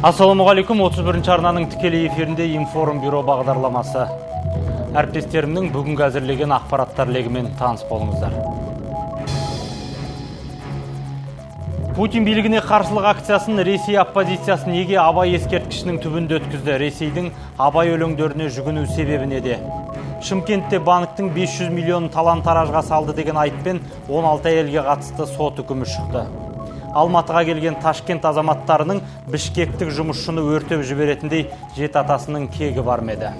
Ассалаумағалейкум, 31-ші арнаның тікелей эфирінде Информ бюро бағдарламасы. Әріптестерімнің бүгінгі әзірлеген ақпараттар легімен таныс болыңыздар. Путин билігіне қарсылық акциясын Ресей оппозициясы неге Абай ескерткішінің түбінде өткізді? Ресейдің Абай өлеңдеріне жүгіну себебі неде? Шымкентте банктің 500 миллион талан-таражға салды деген айыппен 16 әйелге қатысты сот үкімі шықты. Алматыға келген Ташкент азаматтарының бішкектік жұмысшыны өртеп жіберетіндей жет атасының кегі бар ма еді?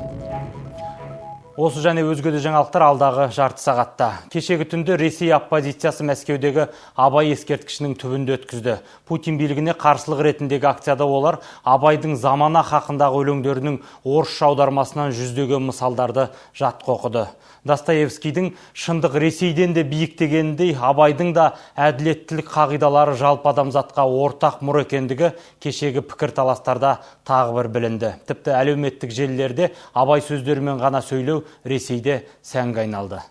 Осы және өзге де жаңалықтар алдағы жарты сағатта. Кешегі түнде Ресей оппозициясы Мәскеудегі Абай ескерткішінің түбінде өткізді. Путин билігіне қарсылық ретіндегі акцияда олар Абайдың замана хақындағы өлеңдерінің орысша аудармасынан жүздеген мысалдарды жатқа оқыды. Достоевскийдің шындық Ресейден де биік дегеніндей, Абайдың да әділеттілік қағидалары жалпы адамзатқа ортақ мұр екендігі кешегі пікірталастарда тағы бір білінді. Тіпті әлеуметтік желілерде Абай сөздерімен ғана сөйлеу Ресейде сәнге айналды.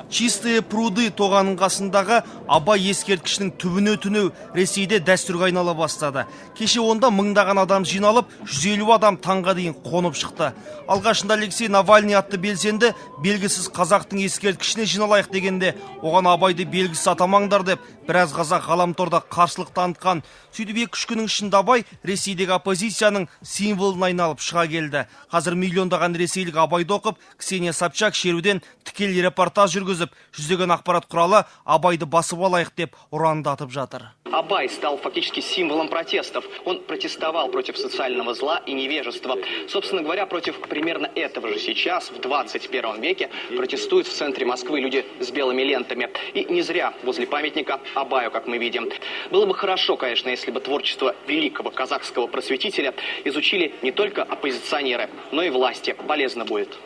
Чистые пруды тоғаның қасындағы Абай ескерткішінің түбіне түнеу Ресейде дәстүрге айнала бастады. Кеше онда мыңдаған адам жиналып, 150 адам таңға дейін қонып шықты. Алғашында Алексей Навальный атты белсенді белгісіз қазақтың ескерткішіне жиналайық дегенде, оған Абайды белгісіз атамаңдар деп, біраз қазақ ғаламторда қарсылық танытқан. Сөйтіп 2-3 күннің ішінде Абай Ресейдегі оппозицияның символын айналып шыға келді. Қазір миллиондаған ресейлік Абайды оқып, Ксения Собчак шеруден тікелей репортаж жүргізіп, жүздеген ақпарат құралы Абайды басып алайық деп ұрандатып жатыр. Абай стал фактически символом протестов. Он протестовал против социального зла и невежества. Собственно говоря, против примерно этого же сейчас, в 21 веке, протестуют в центре Москвы люди с белыми лентами. И не зря возле памятника Абаю, как мы видим. Было бы хорошо, конечно, если бы творчество великого казахского просветителя изучили не только оппозиционеры, но и власти. Полезно будет.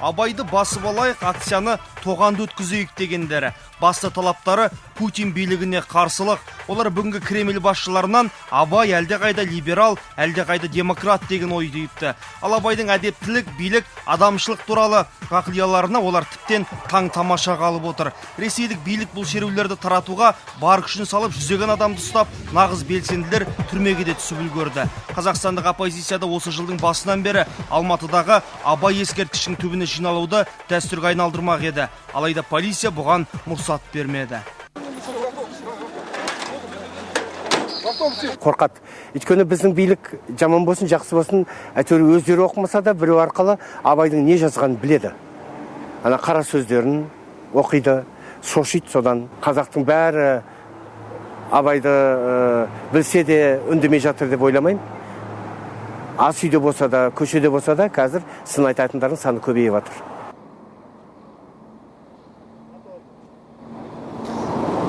Абайды басып алайық, акцияны тоғанды өткізейік дегендері. Басты талаптары Путин билігіне қарсылық. Олар бүгінгі Кремль басшыларынан Абай әлдеқайда либерал, әлдеқайда демократ деген ой дейіпті. Ал Абайдың әдептілік, билік, адамшылық туралы ғақлияларына олар тіптен таң тамаша қалып отыр. Ресейлік билік бұл шерулерді таратуға бар күшін салып, жүздеген адамды ұстап, нағыз белсенділер түрмеге де түсіп үлгерді. Қазақстандық оппозицияда осы жылдың басынан бері Алматыдағы Абай ескерткішінің түбіне жиналуды дәстүрге айналдырмақ еді. Алайда полиция бұған мұрсат бермеді. Қорқат. Өйткені біздің билік жаман болсын, жақсы болсын, әйтеуір өздері оқымаса да біреу арқылы Абайдың не жазғанын біледі. Ана қара сөздерін оқиды, шошиды содан. Қазақтың бәрі Абайды білсе де үндемей жатыр деп ойламаймын. Ас үйде болса да, көшеде болса да, қазір сын айтатындардың саны көбейіп жатыр.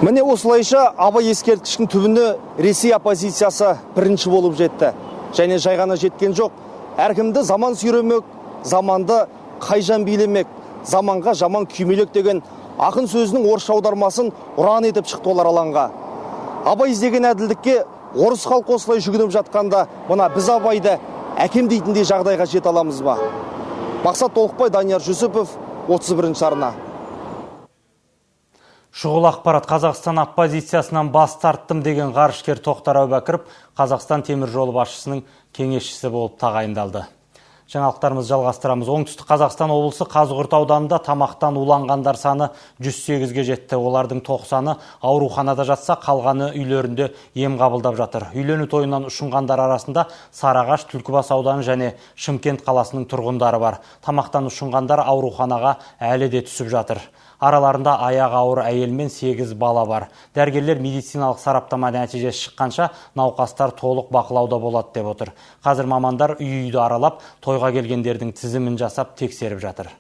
Міне осылайша Абай ескерткішінің түбіне Ресей оппозициясы бірінші болып жетті. Және жай ғана жеткен жоқ. Әркімді заман сүйремек, заманды қайжан билемек, заманға жаман күймелек деген ақын сөзінің орысша аудармасын ұран етіп шықты олар алаңға. Абай іздеген әділдікке орыс халқы осылай жүгініп жатқанда, мына біз Абайды әкем дейтіндей жағдайға жете аламыз ба? Мақсат Толықбай, Данияр Жүсіпов, 31-ші арна. Шұғыл ақпарат. Қазақстан оппозициясынан бас тарттым деген ғарышкер Тоқтар Әубәкіров Қазақстан темір жолы басшысының кеңесшісі болып тағайындалды. Жаңалықтарымыз жалғастырамыз. Оңтүстік Қазақстан облысы Қазығұрт ауданында тамақтан уланғандар саны 108-ге жетті. Олардың 90-ы ауруханада жатса, қалғаны үйлерінде ем қабылдап жатыр. Үйлену тойынан ұшынғандар арасында Сарыағаш, Түлкібас ауданы және Шымкент қаласының тұрғындары бар. Тамақтан ұшынғандар ауруханаға әлі де түсіп жатыр. Араларында аяғы ауыр әйел мен 8 бала бар. Дәрігерлер медициналық сараптама нәтижесі шыққанша науқастар толық бақылауда болады деп отыр. Қазір мамандар үй-үйді аралап, тойға келгендердің тізімін жасап тексеріп жатыр.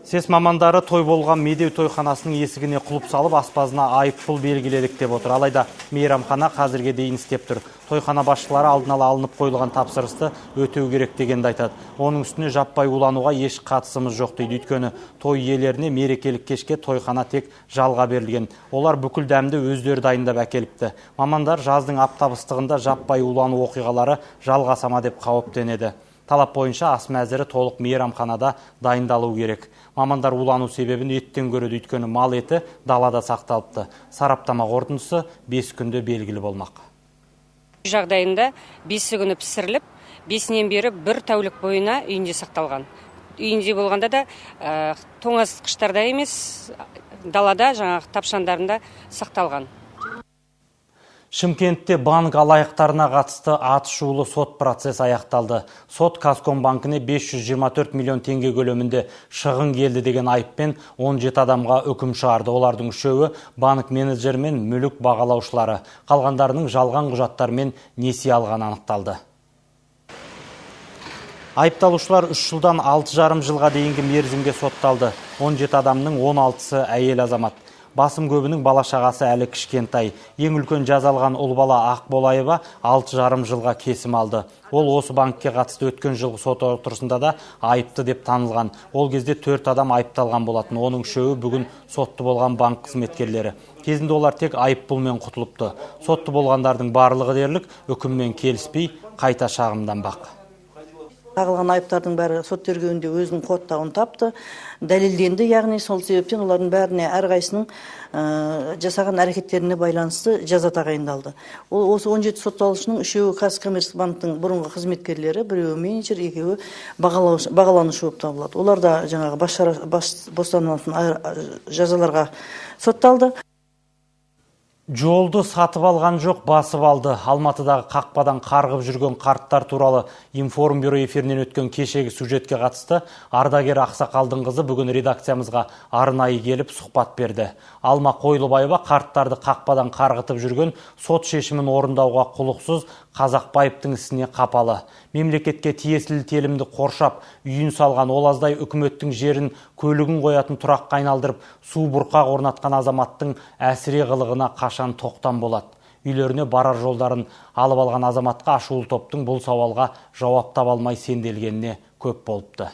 Сес мамандары той болған Медеу тойханасының есігіне құлып салып, аспазына айыппұл белгіледік деп отыр. Алайда мейрамхана қазірге дейін істеп тұр. Тойхана басшылары алдын ала алынып қойылған тапсырысты өтеу керек дегенді айтады. Оның үстіне жаппай улануға еш қатысымыз жоқ дейді. Өйткені той иелеріне мерекелік кешке тойхана тек жалға берілген. Олар бүкіл дәмді өздері дайындап әкеліпті. Мамандар жаздың аптап ыстығында жаппай улану оқиғалары жалғасама деп қауіптенеді. Талап бойынша ас мәзірі толық мейрамханада дайындалу керек. Мамандар улану себебін еттен көреді, өйткені мал еті далада сақталыпты. Сараптама қорытындысы 5 күнде белгілі болмақ. Жағдайында 5 күні пісіріліп, 5-нен бері 1 тәулік бойына үйінде сақталған. Үйінде болғанда да тоңазытқыштарда емес, далада жаңағы тапшандарында сақталған. Шымкентте банк алаяқтарына қатысты атышулы сот процесс аяқталды. Сот Казкомбанкіне 524 миллион теңге көлемінде шығын келді деген айыппен 17 адамға үкім шығарды. Олардың үшеуі банк менеджері мен мүлік бағалаушылары. Қалғандарының жалған құжаттармен несие алғаны анықталды. Айыпталушылар 3 жылдан 6,5 жылға дейінгі мерзімге сотталды. 17 адамның 16-сы әйел азамат. Басым көбінің бала-шағасы әлі кішкентай. Ең үлкен жазалған ұл бала Ақболаева 6,5 жылға кесім алды. Ол осы банкке қатысты өткен жылғы сот отырысында да айыпты деп танылған. Ол кезде 4 адам айыпталған болатын. Оның үшеуі бүгін сотты болған банк қызметкерлері. Кезінде олар тек айыппұлмен құтылыпты. Сотты болғандардың барлығы дерлік үкіммен келіспей қайта шағымданбақ. Тағылған айыптардың бәрі сот тергеуінде өзінің қуаттауын тапты, дәлелденді, яғни сол себептен олардың бәріне әрқайсының жасаған әрекеттеріне байланысты жаза тағайындалды. Ол осы 17 сотталушының үшеуі Казкоммерцбанктың бұрынғы қызметкерлері, біреуі менеджер, екеуі бағаланушы болып табылады. Олар да жаңағы бостандырылатын жазаларға сотталды. Жолды сатып алған жоқ, басып алды. Алматыдағы қақпадан қарғып жүрген қарттар туралы информбюро эфирінен өткен кешегі сюжетке қатысты ардагер Ақсақалдың қызы бүгін редакциямызға арнайы келіп сұхбат берді. Алма Қойлыбаева қарттарды қақпадан қарғытып жүрген сот шешімін орындауға құлықсыз Қазақбаевтың ісіне қапалы. Мемлекетке тиесілі телімді қоршап, үйін салған олаздай үкіметтің жерін көлігін қоятын тұраққа айналдырып, су бұрқақ орнатқан азаматтың әсіре қылығына қашан тоқтам болады. Үйлеріне барар жолдарын алып алған азаматқа ашулы топтың бұл сауалға жауап таба алмай сенделгеніне көп болыпты.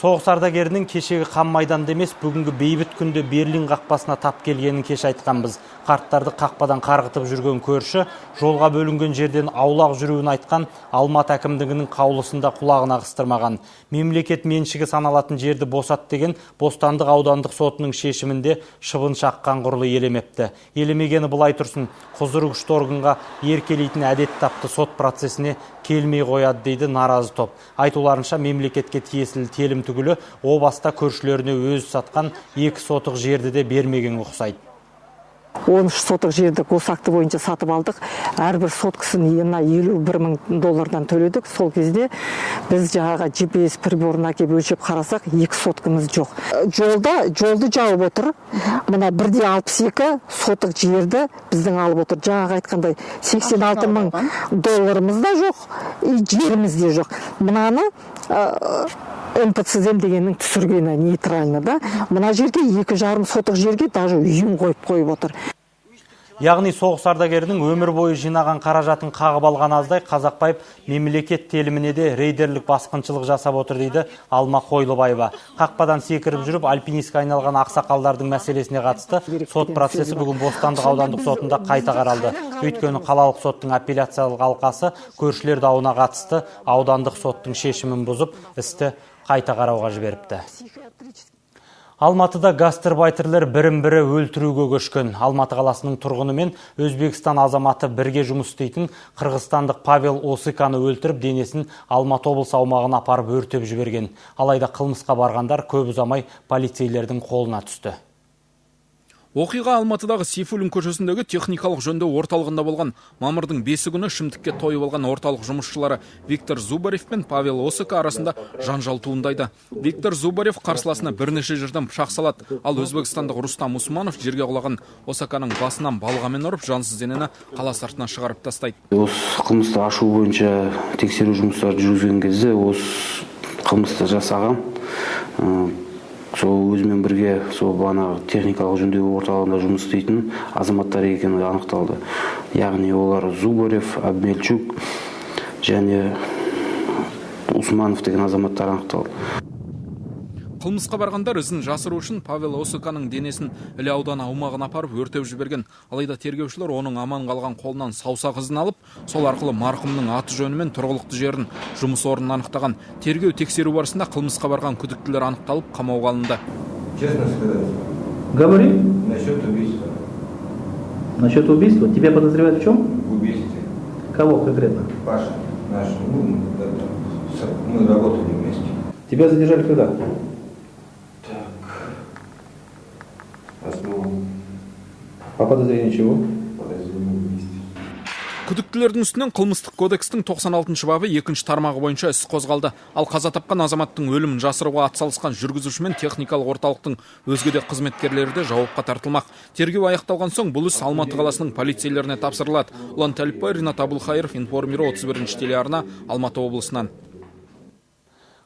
Соғыс ардагерінің кешегі қан майданда емес, бүгінгі бейбіт күнде Берлин қақпасына тап келгенін кеш айтқанбыз. Қарттарды қақпадан қарғытып жүрген көрші, жолға бөлінген жерден аулақ жүруін айтқан Алматы әкімдігінің қаулысында құлағына қыстырмаған. Мемлекет меншігі саналатын жерді босат деген Бостандық аудандық сотының шешімінде шыбын шаққан құрлы елемепті. Елемегені былай тұрсын, құзыры күшті органға еркелейтін әдет тапты, сот процесіне келмей қояды дейді наразы топ. Айтуларынша мемлекетке тиесілі телім түгілі о баста көршілеріне өзі сатқан 2 сотық жерді де бермеген ұқсайды. 13 сотық жерді осы акті бойынша сатып алдық. Әрбір соткысын ена $51,000 төледік. Сол кезде біз жағаға GPS приборына келіп өлшеп қарасақ, 2 соткымыз жоқ. Жолды жауып отыр. Мына 1,62 сотық жерді біздің алып отыр. Жағаға айтқандай $86,000 да жоқ, жеріміз де жоқ. Мынаны МПЦД дегеннің түсіргені нейтрально да. Мына жерге 2,5 сотық жерге даже үйін қойып отыр. Яғни соғыс ардагерінің өмір бойы жинаған қаражатын қағып алған аздай Қазақбаев мемлекет теліміне де рейдерлік басқыншылық жасап отыр дейді Алма Қойлыбаева. Қақпадан секіріп жүріп альпинистке айналған ақсақалдардың мәселесіне қатысты сот процесі бүгін Бостандық аудандық сотында қайта қаралды. Өйткені қалалық соттың апелляциялық алқасы көршілер дауына қатысты аудандық соттың шешімін бұзып, істі қайта қарауға жіберіпті. Алматыда гастарбайтерлер бірін-бірі өлтіруге көшкен. Алматы қаласының тұрғыны мен Өзбекстан азаматы бірге жұмыс істейтін қырғызстандық Павел Осыканы өлтіріп, денесін Алматы облысы аумағына апарып өртеп жіберген. Алайда қылмысқа барғандар көп ұзамай полицейлердің қолына түсті. Оқиға Алматыдағы Сейфуллин көшесіндегі техникалық жөндеу орталығында болған. Мамырдың 5 күні Шымкентке тойып алған орталық жұмысшылары Виктор Зубарев пен Павел Осыка арасында жанжал туындайды. Виктор Зубарев қарсыласына бірнеше жерден пышақ салады, ал өзбекстандық Рустам Усманов жерге құлаған Осаканың басынан балғамен ұрып, жансыз денені қала сыртына шығарып тастайды. Осы қылмысты ашу бойынша тексеру жұмыстары жүргізген кезде осы қылмысты жасаған сол өзімен бірге сол бағанағы техникалық жөндеу орталығында жұмыс істейтін азаматтар екені анықталды. Яғни олар Зубарев, Абмельчук және Усманов деген азаматтар анықталды. Қылмысқа барғандар ізін жасыру үшін Павел Осыканың денесін Іле ауданы аумағына апарып өртеп жіберген. Алайда тергеушілер оның аман қалған қолынан саусақ ізін алып, сол арқылы марқұмның аты жөні мен тұрғылықты жерін, жұмыс орнын анықтаған. Тергеу тексеру барысында қылмысқа барған күдіктілер анықталып, қамауға алынды. Честно сказать. Говори. Насчет убийства. Насчет убийства? Тебя подозревают в чем? В убийстве. Кого конкретно? Паша, наш, мы работали вместе. Тебя задержали когда? Так. Основном. По подозрению чего? Подозрение в убийстве. Күдіктілердің үстінен қылмыстық кодекстің 96 бабы 2 тармағы бойынша іс қозғалды. Ал қаза тапқан азаматтың өлімін жасыруға атсалысқан жүргізуші мен техникалық орталықтың өзге де қызметкерлері де жауапқа тартылмақ. Тергеу аяқталған соң бұл іс Алматы қаласының полицейлеріне тапсырылады. Ұлан Тәліпбай, Ринат Абылхайыров, Информбюро 31 телеарна, Алматы облысынан.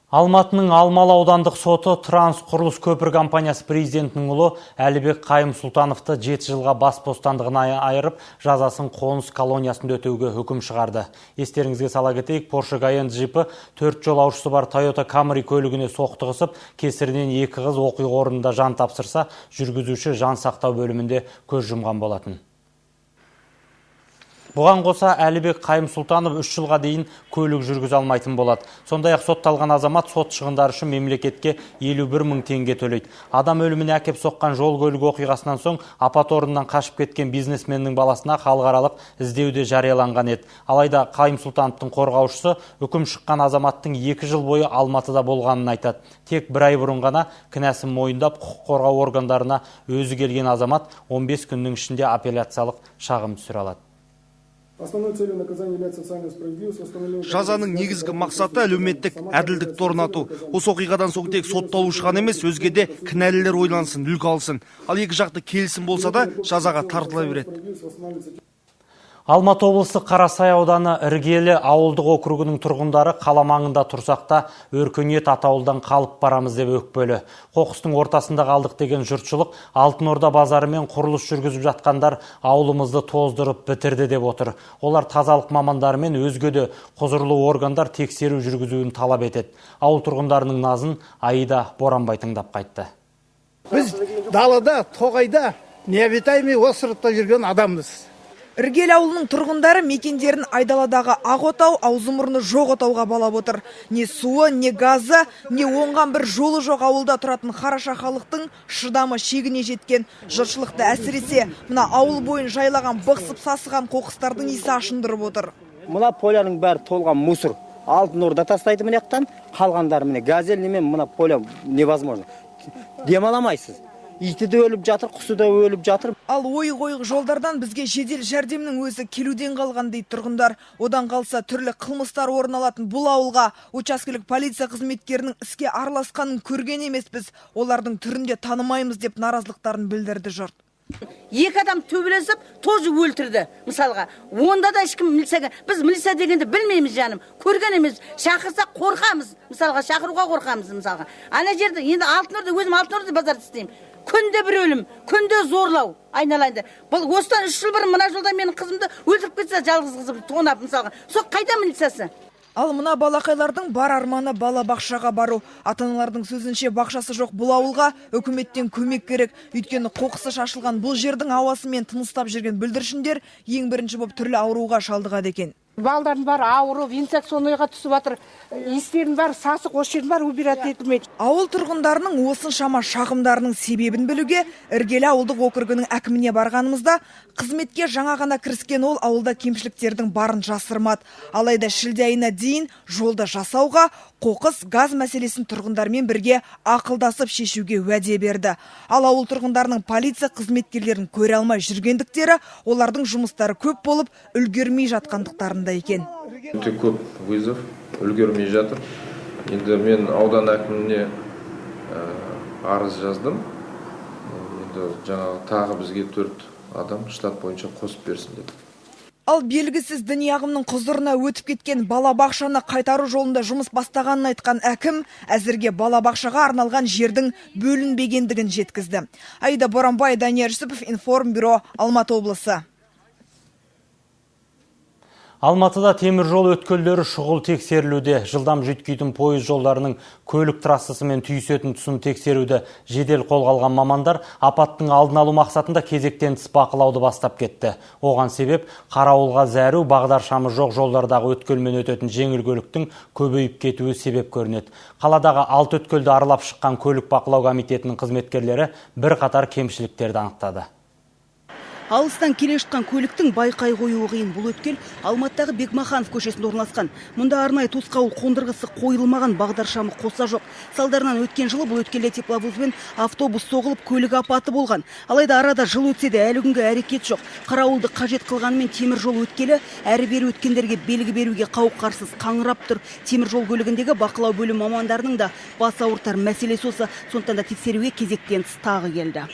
Алматының Алмалы аудандық соты Трансқұрылыс көпір компаниясы президентінің ұлы Әлібек Қайым Сұлтановты 7 жылға бас бостандығына айырып, жазасын қоныс колониясында өтеуге үкім шығарды. Естеріңізге сала кетейік, Porsche Cayenne джипі 4 жолаушысы бар Toyota Camry көлігіне соқтығысып, кесірінен 2 қыз оқиға орнында жан тапсырса, жүргізуші жан сақтау бөлімінде көз жұмған болатын. Бұған қоса Әлібек Қайым Сұлтанов 3 жылға дейін көлік жүргізе алмайтын болады. Сондай-ақ сотталған азамат сот шығындары үшін мемлекетке 51 мың теңге төлейді. Адам өліміне әкеп соққан жол көлік оқиғасынан соң апат орнынан қашып кеткен бизнесменнің баласына халықаралық іздеуде жарияланған еді. Алайда Қайым Сұлтановтың қорғаушысы үкім шыққан азаматтың 2 жыл бойы Алматыда болғанын айтады. Тек 1 ай бұрын ғана кінәсін мойындап құқық қорғау органдарына өзі келген азамат 15 күннің ішінде апелляциялық шағым түсіре алады. Жазаның негізгі мақсаты әлеуметтік әділдікті орнату. Осы оқиғадан соң тек сотталушы ғана емес, өзге де кінәлілер ойлансын, үлгі алсын. Ал екі жақты келісім болса да жазаға тартыла береді. Алматы облысы Қарасай ауданы Іргелі ауылдық округінің тұрғындары қала маңында тұрсақта өркениет атаулыдан қалып барамыз деп өкпелі. Қоқыстың ортасында қалдық деген жұртшылық Алтын Орда базары мен құрылыс жүргізіп жатқандар ауылымызды тоздырып бітірді деп отыр. Олар тазалық мамандары мен өзге де құзырлы органдар тексеру жүргізуін талап етеді. Ауыл тұрғындарының назын Аида Боранбай тыңдап қайтты. Біз далада, тоғайда, необитаемый островта жүрген адамбыз. Іргелі ауылының тұрғындары мекендерін айдаладағы Ақ-отау, аузы-мұрны жоқ отауға балап отыр. Не суы, не газы, не оңған бір жолы жоқ ауылда тұратын қараша халықтың шыдамы шегіне жеткен. Жұртшылықты әсіресе мына ауыл бойын жайлаған бықсып сасыған қоқыстардың иісі ашындырып отыр. Мына поляның бәрі толған мусор. Алтын Орда тастайды міне яқтан, қалғандары міне газельнімен мына поля невозможно. Демаламайсыз. Иті де өліп жатыр, құсы да өліп жатыр. Ал ойық жолдардан бізге жедел жәрдемнің өзі келуден қалған дейді тұрғындар. Одан қалса түрлі қылмыстар орын алатын бұл ауылға учаскелік полиция қызметкерінің іске араласқанын көрген емеспіз. Олардың түрінде танымаймыз деп наразылықтарын білдірді жұрт. Екі адам төбелесіп, тоже өлтірді, мысалға. Онда да ешкім милицияға, біз милиция дегенде білмейміз жаным. Көрген емес, шақырса қорқамыз, мысалға, шақыруға қорқамыз, мысалға. Ана жерде, енді Алтын Орда, өзім Алтын Орда базарды істеймін. Күнде бір өлім, күнде зорлау айналайында. Бұл осыдан 3 жыл бұрын мына жолда менің қызымды өлтіріп кетсе, жалғыз қызым тонап, мысалға. Сол қайда милициясы? Ал мына балақайлардың бар арманы бала бақшаға бару. Ата-аналардың сөзінше бақшасы жоқ бұл ауылға үкіметтен көмек керек. Өйткені қоқысы шашылған бұл жердің ауасымен тыныстап жүрген бүлдіршіндер ең бірінші болып түрлі ауруға шалдығады екен. Балдардың бар ауырып, инфекционныйға түсіп жатыр. Естердің бар сасық, осы жердің бар убирать етілмейді. Ауыл тұрғындарының осыншама шағымдарының себебін білуге Іргелі ауылдық округінің әкіміне барғанымызда қызметке жаңа ғана кіріскен ол ауылда кемшіліктердің барын жасырмады. Алайда шілде айына дейін жолда жасауға, қоқыс, газ мәселесін тұрғындармен бірге ақылдасып шешуге уәде берді. Ал ауыл тұрғындарының полиция қызметкерлерін көре алмай жүргендіктері олардың жұмыстары көп болып үлгермей жатқандықтарында екен. Өте көп вызов, үлгермей жатыр. Енді мен аудан әкіміне арыз жаздым. Енді жаңағы тағы бізге 4 адам штат бойынша қосып берсін деді. Ал белгісіз діни ағымның құзырына өтіп кеткен балабақшаны қайтару жолында жұмыс бастағанын айтқан әкім әзірге балабақшаға арналған жердің бөлінбегендігін жеткізді. Аида Боранбай, Данияр Жүсіпов, Информбюро, Алматы облысы. Алматыда темір жол өткелдері шұғыл тексерілуде. Жылдам жүйткитін пойыз жолдарының көлік трассасы мен түйісетін тұсын тексеруді жедел қолға алған мамандар апаттың алдын алу мақсатында кезектен тыс бақылауды бастап кетті. Оған себеп қарауылға зәру, бағдаршамы жоқ жолдардағы өткелмен өтетін жеңіл көліктің көбейіп кетуі себеп көрінеді. Қаладағы 6 өткелді аралап шыққан көлік бақылау комитетінің қызметкерлері бірқатар кемшіліктерді анықтады. Алыстан келе шыққан көліктің байқай қоюы қиын. Бұл өткел Алматыдағы Бекмаханов көшесінде орналасқан. Мұнда арнайы тосқауыл қондырғысы қойылмаған, бағдаршамы қоса жоқ. Салдарынан өткен жылы бұл өткелде тепловоз бен автобус соғылып, көлік апаты болған. Алайда арада жыл өтсе де әлі күнге әрекет жоқ. Қарауылды қажет қылғанымен темір жол өткелі әрі-бері өткендерге белгі беруге қауіп-қарсыз қаңырап тұр. Темір жол көлігіндегі бақылау бөлім мамандарының да бас ауыртар мәселесі осы. Сондықтан да тексеруге кезектен тыс тағы келді.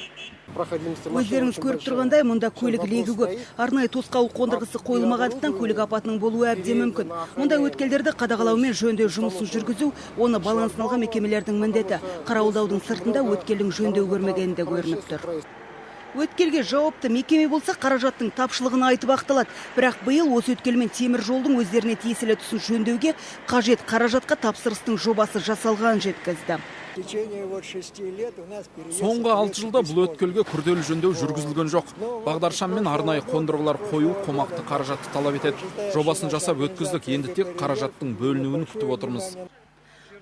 Өздеріңіз көріп тұрғандай, мұнда көлік легі көп. Арнайы тосқауыл қондырғысы қойылмағандықтан көлік апатының болуы әбден мүмкін. Мұнда өткелдерді қадағалау мен жөндеу жұмысын жүргізу, оны балансын алған мекемелердің міндеті. Қарауылдаудың сыртында өткелдің жөндеу көрмегені де көрініп тұр. Өткелге жауапты мекеме болса, қаражаттың тапшылығын айтып ақталады. Бірақ биыл осы өткелмен темір жолдың өздеріне тиесілі тұсын жөндеуге қажет қаражатқа тапсырыстың жобасы жасалған жеткізді. Соңғы 6 жылда бұл өткелге күрделі жөндеу жүргізілген жоқ. Бағдаршам мен арнайы қондырғылар қою қомақты қаражатты талап етеді. Жобасын жасап өткіздік, енді тек қаражаттың бөлінуін күтіп отырмыз.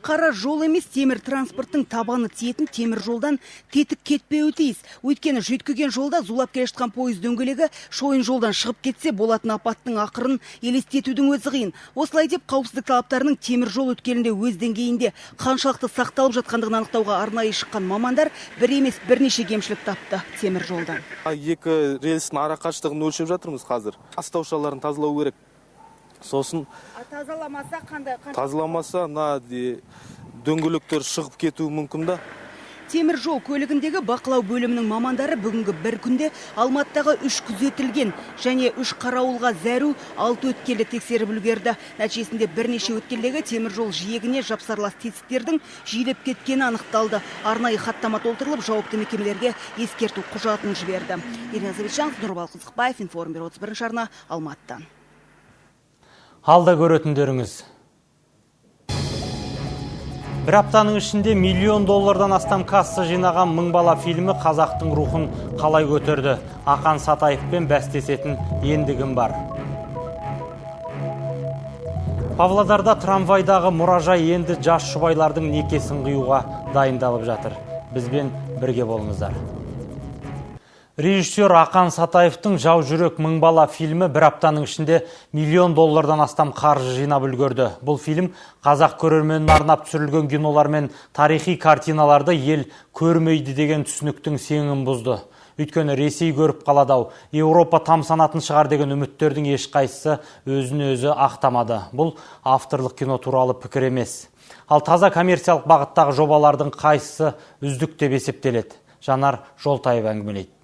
Қара жол емес, темір транспорттың табаны тиетін темір жолдан тетік кетпеуі тиіс. Өйткені жүйткіген жолда зулап келе жатқан пойыз дөңгелегі шойын жолдан шығып кетсе, болатын апаттың ақырын елестетудің өзі қиын. Осылай деп қауіпсіздік талаптарының темір жол өткелінде өз деңгейінде қаншалықты сақталып жатқандығын анықтауға арнайы шыққан мамандар бір емес бірнеше кемшілік тапты темір жолдан. Екі рельстің ара қашықтығын өлшеп жатырмыз қазір. Астаушаларын тазалау керек. Сосын тазаламаса қандай? Тазаламаса дөңгелектер шығып кетуі мүмкін да. Темір жол көлігіндегі бақылау бөлімінің мамандары бүгінгі бір күнде Алматыдағы 3 күзетілген және 3 қарауылға зәру 6 өткелді тексеріп үлгерді. Нәтижесінде бірнеше өткелдегі темір жол жиегіне жапсарлас тесіктердің жиілеп кеткені анықталды. Арнайы хаттама толтырылып, жауапты мекемелерге ескерту құжатын жіберді. Ирина Завитжанов, Нұрбал Қызықбаев, Информбюро 31 арна, Алматыдан. Алда көретіндеріңіз. Бір аптаның ішінде $1 миллион астам касса жинаған «Мың бала» фильмі қазақтың рухын қалай көтерді. Ақан Сатаевпен бәстесетін ендігім бар. Павлодарда трамвайдағы мұражай енді жас жұбайлардың некесін қиюға дайындалып жатыр. Бізбен бірге болыңыздар. Режиссер Ақан Сатаевтың «Жау жүрек мың бала» фильмі бір аптаның ішінде $1 миллион астам қаржы жинап үлгерді. Бұл фильм қазақ көрерменін арнап түсірілген кинолар мен тарихи картиналарды ел көрмейді деген түсініктің сеңін бұзды. Өйткені Ресей көріп қаладау, Еуропа тамсанатын шығар деген үміттердің ешқайсысы өзін-өзі ақтамады. Бұл авторлық кино туралы пікір емес. Ал таза коммерциялық бағыттағы жобалардың қайсысы үздік деп есептеледі. Жанар Жолтаев әңгімелейді.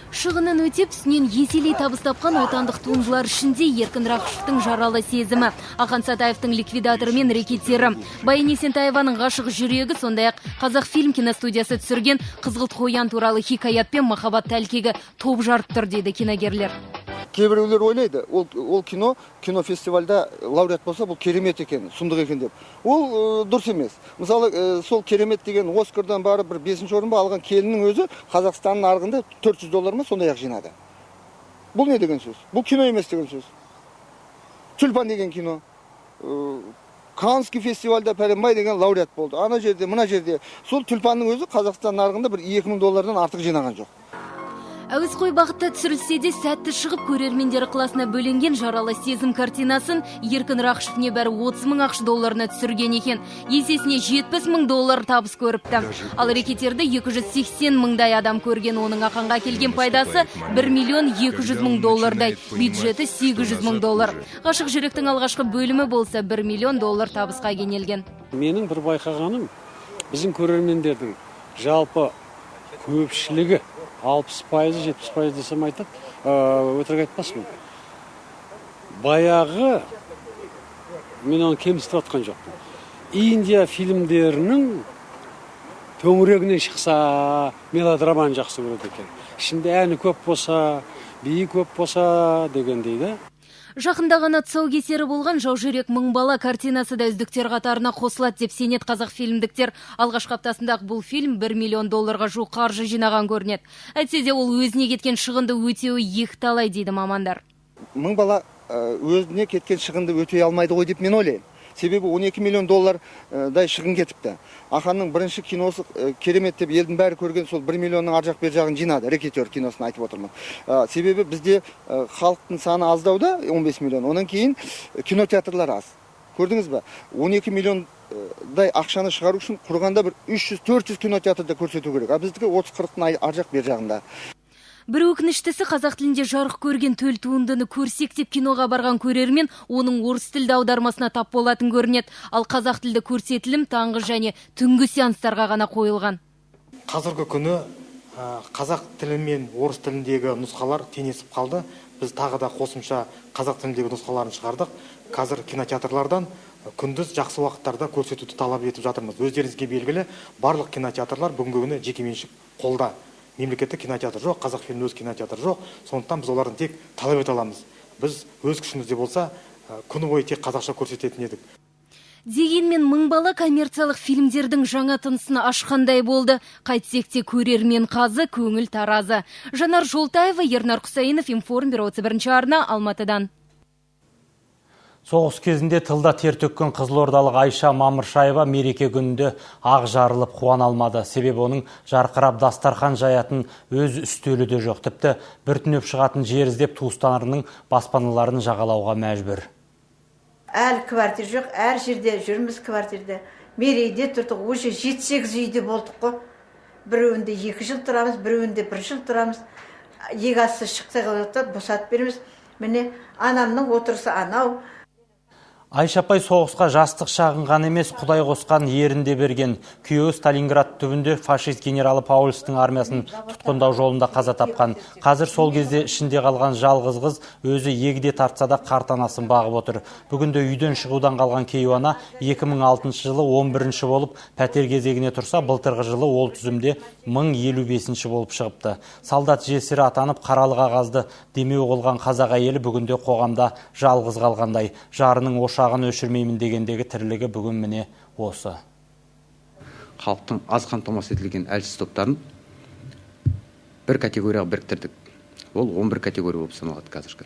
Шығынын өтеп, үстінен еселей табыс тапқан отандық туындылар ішінде Еркін Рақышевтың «Жаралы сезімі», Ақан Сатаевтың «Ликвидаторы» мен «Рекеттері», Баян Есентаеваның «Ғашық жүрегі», сондай-ақ Қазақфильм киностудиясы түсірген «Қызғылт қоян» туралы хикаят пен махаббат тәлкегі топ жарып тұр дейді киногерлер. Кейбіреулер ойлайды, ол кинофестивальда лауреат болса, бұл керемет екен, сұмдық екен деп. Ол дұрыс емес. Мысалы, сол керемет деген Оскардан бары бір 5-ші орынға алған келіннің өзі Қазақстанның нарығында $400 ма сондай-ақ жинады. Бұл не деген сөз? Бұл кино емес деген сөз. Тюльпан деген кино. Канский фестивальда Пәленбай деген лауреат болды. Ана жерде, мына жерде. Сол Тюльпанның өзі Қазақстан нарығында бір $2000 артық жинаған жоқ. Әуесқой бағытта түсірілсе де сәтті шығып көрермендер ықыласына бөленген «Жаралы сезім» картинасын Еркін Рақышев небәрі $30 мың түсірген екен. Есесіне $70 мың табыс көріпті. Ал «Рекеттерді» 280 мыңдай адам көрген, оның Ақанға келген пайдасы $1 миллион 200 мың доллардай, бюджеті $800 мың. Ғашық жүректің алғашқы бөлімі болса $1 миллион табысқа кенелген. Менің бір байқағаным, біздің көрермендердің жалпы көпшілігі 60%, 70% десем айтады, өтірік айтпаспын. Баяғы, мен оны кемсітіп атқан жоқпын. Индия фильмдерінің төңірегінен шықса, мелодраманы жақсы көреді екен. Ішінде әні көп болса, биі көп болса деген дейді. Жақында ғана тұсаукесері болған «Жаужүрек мың бала» картинасы да үздіктер қатарына қосылады деп сенет қазақ фильмдіктер. Алғашқы аптасындағы бұл фильм $1 миллион жуық қаржы жинаған көрінеді. Әйтсе де ол өзіне кеткен шығынды өтеуі екіталай дейді мамандар. Мың бала өзіне кеткен шығынды өтей алмайды ғой деп мен ойлаймын. Себебі $12 миллион дай шығын кетіпті. Аханның бірінші киносы керемет деп елдің бәрі көрген, сол 1 миллионның аржақ бер жағын жинады. Рекетер киносын айтып отырмын. Себебі бізде халықтың саны аздауда 15 миллион. Онан кейін кинотеатрлар аз. Көрдіңіз бе? 12 миллиондай ақшаны шығару үшін құрғанда бір 300-400 кинотеатрда көрсету керек. Біздікі 30-40-тың аржақ бер жағында. Бір өкініштісі, қазақ тілінде жарық көрген төл туындыны көрсек деп киноға барған көрермен оның орыс тілді аудармасына тап болатын көрінеді. Ал қазақ тілді көрсетілім таңғы және түнгі сеанстарға ғана қойылған. Қазіргі күні қазақ тілі мен орыс тіліндегі нұсқалар теңесіп қалды. Біз тағы да қосымша қазақ тіліндегі нұсқаларын шығардық. Қазір кинотеатрлардан күндіз жақсы уақыттарда көрсетуді талап етіп жатырмыз. Өздеріңізге белгілі, барлық кинотеатрлар бүгінгі күні жекеменшік қолда. Мемлекеттік кинотеатр жоқ, Қазақфильм өз кинотеатр жоқ. Сондықтан біз олардың тек талап ете аламыз. Біз өз күшімізде болса, күні бойы тек қазақша көрсететін едік. Дегенмен мың бала коммерциялық фильмдердің жаңа тынысына ашқандай болды. Қайтсек те көрермен қазы, көңіл таразы. Жанар Жолтаева, Ернар Құсайынов, Информбюро 31 арна, Алматыдан. Соғыс кезінде тылда тер төккен қызылордалық Айша Мамыршаева мереке күнінде ақ жарылып қуана алмады. Себебі оның жарқырап дастархан жаятын өз үстелі де жоқ. Тіпті бір түнеп шығатын жер іздеп туыстарының баспаналарын жағалауға мәжбүр. Әл квартир жоқ, әр жерде жүрміз квартирде. Мерейде тұрдық, уже 7-8 үйде болдық қой. Біреуінде 2 жыл тұрамыз, біреуінде 1 жыл тұрамыз. Егасы шықса босатып береміз. Міне анамның отырысы анау. Айша апай соғысқа жастық шағынған емес, Құдай қосқан ерінде берген. Күйеуі Сталинград түбінде фашист генералы Паулюстың армиясын тұтқындау жолында қаза тапқан. Қазір сол кезде ішінде қалған жалғыз қыз өзі егде тартса да қартанасын бағып отыр. Бүгінде үйден шығудан қалған кейуана 2006 жылы 11-ші болып пәтер кезегіне тұрса, былтырғы жылы ол тізімде 1055-ші болып шығыпты. Солдат жесірі атанып қаралы қағазды демеу қылған қазақ әйелі бүгінде қоғамда жалғыз қалғандай. Жарының ошағын өшірмеймін дегендегі тірлігі бүгін міне осы. Халықтың аз қамтамасыз етілген әлсіз топтарын бір категорияға біріктірдік. Ол 11 категория болып саналады қазіргі.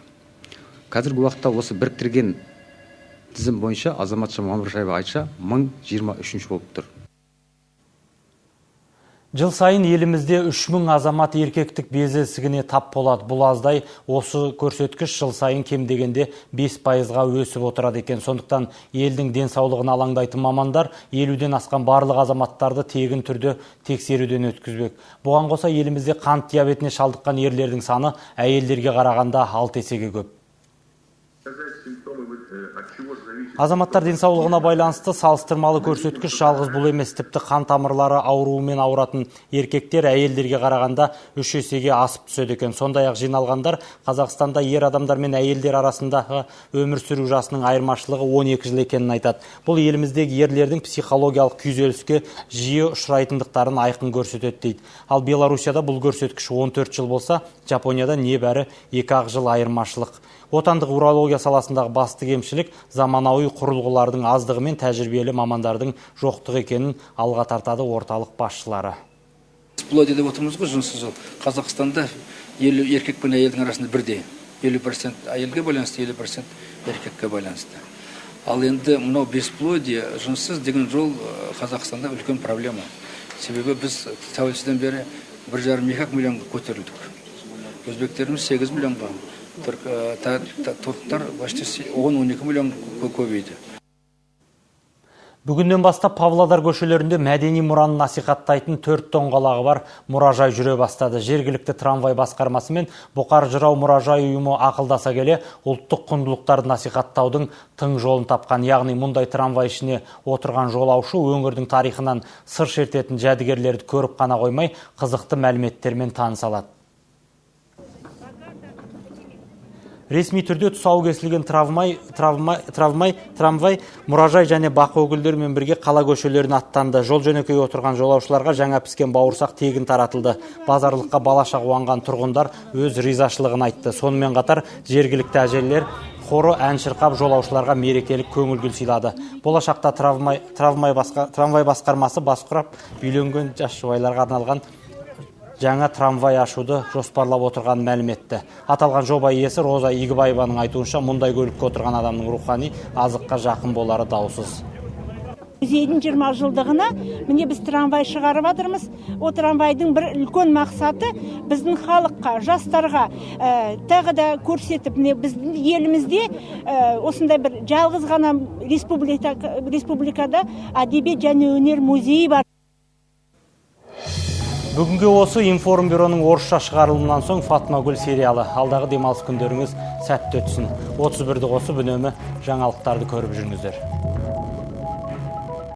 Қазіргі уақытта осы біріктірген тізім бойынша Азаматша Мамыршаева Айша 1023 болып тұр. Жыл сайын елімізде 3000 азамат еркектік безі тап болады. Бұл аздай, осы көрсеткіш жыл сайын кем дегенде 5%-ға өсіп отырады екен. Сондықтан елдің денсаулығын алаңдайтын мамандар 50-ден асқан барлық азаматтарды тегін түрде тексеруден өткізбек. Бұған қоса елімізде қант диабетіне шалдыққан ерлердің саны әйелдерге қарағанда 6 есеге көп. Азаматтар денсаулығына байланысты салыстырмалы көрсеткіш жалғыз бұл емес, тіпті қан тамырлары ауруымен ауыратын еркектер әйелдерге қарағанда 3 есеге асып түседі екен. Сондай-ақ жиналғандар Қазақстанда ер адамдар мен әйелдер арасындағы өмір сүру жасының айырмашылығы 12 жыл екенін айтады. Бұл еліміздегі ерлердің психологиялық күйзеліске жиі ұшырайтындықтарын айқын көрсетеді дейді. Ал Беларусияда бұл көрсеткіш 14 жыл болса, Жапонияда небәрі 2 жыл айырмашылық. Отандық урология саласындағы басты кемшілік заманауи құрылғылардың аздығы мен тәжірибелі мамандардың жоқтығы екенін алға тартады орталық басшылары. Сплоди деп отырмыз ғой, жынсыз ол. Қазақстанда еркек пен әйелдің арасында бірдей. 50% әйелге байланысты, 50% еркекке байланысты. Ал енді мынау бесплодия, жынсыз деген жол Қазақстанда үлкен проблема. Себебі біз тәуелсізден бері 1,5-2 миллионға көтерілдік. Өзбектеріміз 8 миллионға. Түріктер 10-12 миллион көбейді. Бүгіннен бастап Павлодар көшелерінде мәдени мұраны насихаттайтын 4 доңғалағы бар мұражай жүре бастады. Жергілікті трамвай басқармасы мен Бұқар жырау мұражай ұйымы ақылдаса келе ұлттық құндылықтарды насихаттаудың тың жолын тапқан. Яғни мұндай трамвай ішіне отырған жолаушы өңірдің тарихынан сыр шертетін жәдігерлерді көріп қана қоймай, қызықты мәліметтермен таныса алады. Ресми түрде тұсауы кесілген трамвай, мұражай және бақ өкілдерімен бірге қала көшелерін аттанды. Жол жөнекей отырған жолаушыларға жаңа піскен бауырсақ тегін таратылды. Базарлыққа балаша қуанған тұрғындар өз ризашылығын айтты. Сонымен қатар жергілікті әжелер хоры ән шырқап жолаушыларға мерекелік көңіл күй сыйлады. Болашақта трамвай басқармасы бас құрап үйленген жас жұбайларға арналған жаңа трамвай ашуды жоспарлап отырған мәлім етті. Аталған жоба иесі Роза Игібаеваның айтуынша, мұндай көлікке отырған адамның рухани азыққа жақын болары даусыз. Музейдің 20 жылдығына міне біз трамвай шығарып жатырмыз. О трамвайдың бір үлкен мақсаты біздің халыққа, жастарға тағы да көрсетіп, біздің елімізде осындай бір жалғыз ғана республикада әдебиет және өнер музейі бар. Бүгінгі осы информбюроның орысша шығарылымынан соң Фатма Гүл сериалы. Алдағы демалыс күндеріңіз сәтті өтсін. 31-ді қосып үнемі жаңалықтарды көріп жүріңіздер.